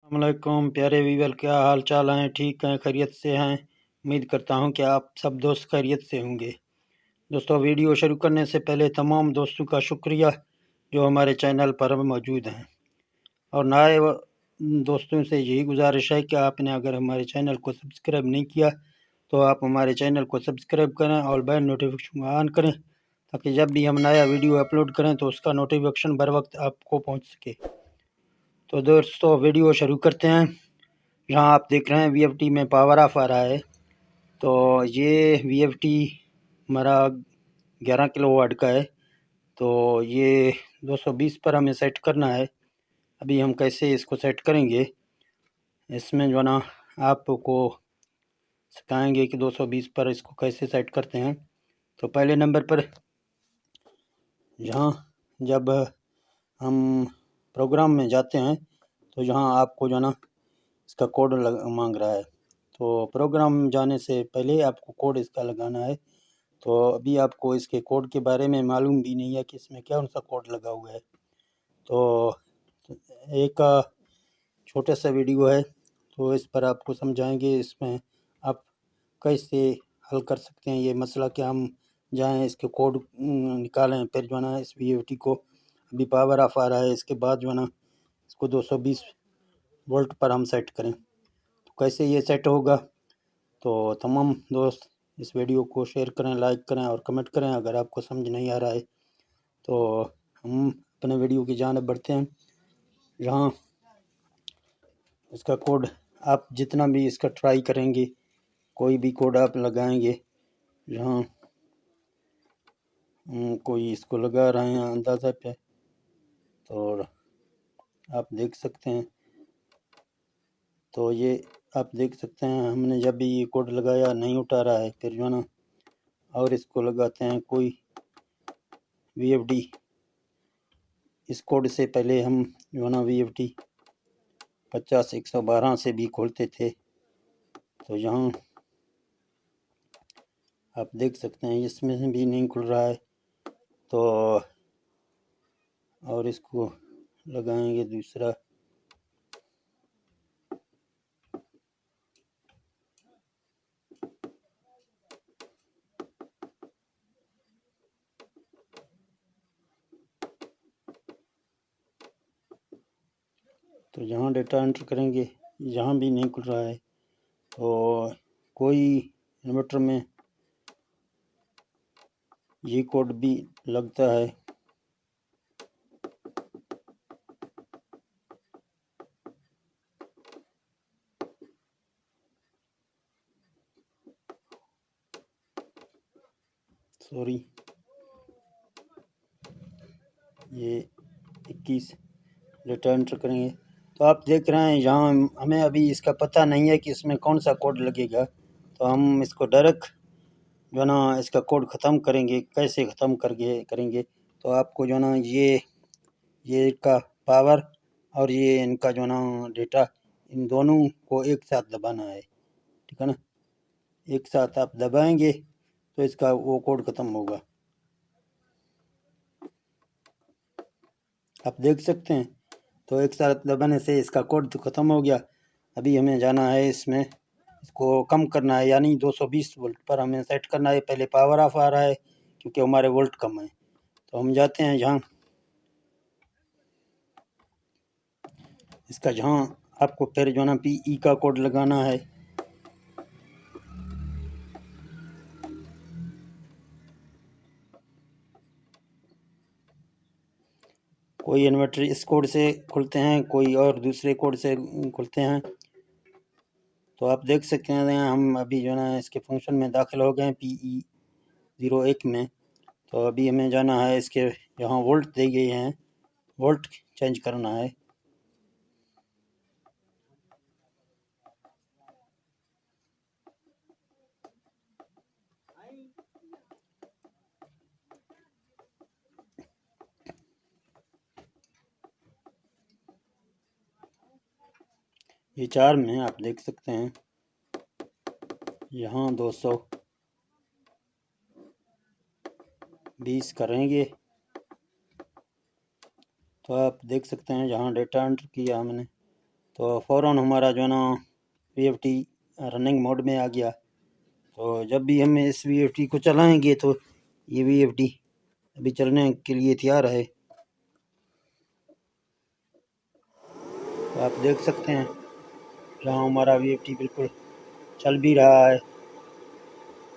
अस्सलामुअलैकुम प्यारे व्यूअर, क्या हाल चाल हैं? ठीक हैं, खैरियत से हैं? उम्मीद करता हूं कि आप सब दोस्त खैरियत से होंगे। दोस्तों, वीडियो शुरू करने से पहले तमाम दोस्तों का शुक्रिया जो हमारे चैनल पर मौजूद हैं, और नए दोस्तों से यही गुजारिश है कि आपने अगर हमारे चैनल को सब्सक्राइब नहीं किया तो आप हमारे चैनल को सब्सक्राइब करें और बेल नोटिफिकेशन ऑन करें, ताकि जब भी हम नया वीडियो अपलोड करें तो उसका नोटिफिकेशन बर वक्त आपको पहुँच सके। तो दोस्तों, वीडियो शुरू करते हैं। यहाँ आप देख रहे हैं VFT में पावर ऑफ आ रहा है। तो ये VFT हमारा 11 किलोवाट का है। तो ये 220 पर हमें सेट करना है। अभी हम कैसे इसको सेट करेंगे, इसमें जो ना आपको सिखाएंगे कि 220 पर इसको कैसे सेट करते हैं। तो पहले नंबर पर यहाँ जब हम प्रोग्राम में जाते हैं तो यहाँ आपको जो ना इसका कोड मांग रहा है। तो प्रोग्राम जाने से पहले आपको कोड इसका लगाना है। तो अभी आपको इसके कोड के बारे में मालूम भी नहीं है कि इसमें क्या सा कोड लगा हुआ है। तो एक छोटा सा वीडियो है, तो इस पर आपको समझाएंगे इसमें आप कैसे हल कर सकते हैं ये मसला, कि हम जाएं इसके कोड निकालें, फिर जो है ना इस VFT को अभी पावर ऑफ आ रहा है, इसके बाद जो है ना इसको 220 वोल्ट पर हम सेट करें। तो कैसे ये सेट होगा, तो तमाम दोस्त इस वीडियो को शेयर करें, लाइक करें और कमेंट करें अगर आपको समझ नहीं आ रहा है। तो हम अपने वीडियो की जानिब बढ़ते हैं। यहाँ इसका कोड आप जितना भी इसका ट्राई करेंगे, कोई भी कोड आप लगाएंगे, यहाँ कोई इसको लगा रहे हैं अंदाज़ा पे, तो आप देख सकते हैं। तो ये आप देख सकते हैं, हमने जब भी ये कोड लगाया नहीं उठा रहा है, फिर जो है ना और इसको लगाते हैं कोई VFD। इस कोड से पहले हम जो है ना VFD 50-112 से भी खोलते थे। तो यहाँ आप देख सकते हैं इसमें से भी नहीं खुल रहा है। तो और इसको लगाएंगे दूसरा। तो यहाँ डेटा एंटर करेंगे, यहाँ भी नहीं खुल रहा है। तो कोई इन्वर्टर में ये कोड भी लगता है। सॉरी, ये 21 डेटा एंटर करेंगे। तो आप देख रहे हैं यहाँ हमें अभी इसका पता नहीं है कि इसमें कौन सा कोड लगेगा। तो हम इसको डायरेक्ट जो है ना इसका कोड ख़त्म करेंगे। कैसे ख़त्म करेंगे, तो आपको जो है ना ये इनका पावर और ये इनका जो है ना डेटा, इन दोनों को एक साथ दबाना है, ठीक है ना। एक साथ आप दबाएंगे तो इसका वो कोड ख़त्म होगा। आप देख सकते हैं, तो एक साथ दबाने से इसका कोड तो ख़त्म हो गया। अभी हमें जाना है इसमें, इसको कम करना है, यानी 220 वोल्ट पर हमें सेट करना है। पहले पावर ऑफ आ रहा है क्योंकि हमारे वोल्ट कम है। तो हम जाते हैं जहाँ इसका, जहाँ आपको फिर जो है ना PE का कोड लगाना है। कोई इन्वर्टर इस कोड से खुलते हैं, कोई और दूसरे कोड से खुलते हैं। तो आप देख सकते हैं हम अभी जो है ना इसके फंक्शन में दाखिल हो गए हैं, PE01 में। तो अभी हमें जाना है इसके, जहाँ वोल्ट दी गई हैं, वोल्ट चेंज करना है। ये 4 में आप देख सकते हैं, यहाँ 220 करेंगे। तो आप देख सकते हैं जहाँ डेटा एंटर किया हमने, तो फ़ौरन हमारा जो है ना VFD रनिंग मोड में आ गया। तो जब भी हम इस VFD को चलाएंगे तो ये VFD अभी चलने के लिए तैयार है। तो आप देख सकते हैं जहाँ हमारा VFD बिल्कुल चल भी रहा है।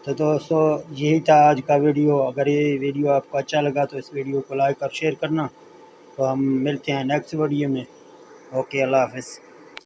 तो दोस्तों यही था आज का वीडियो। अगर ये वीडियो आपको अच्छा लगा तो इस वीडियो को लाइक और शेयर करना। तो हम मिलते हैं नेक्स्ट वीडियो में। ओके, अल्लाह हाफ़िज़।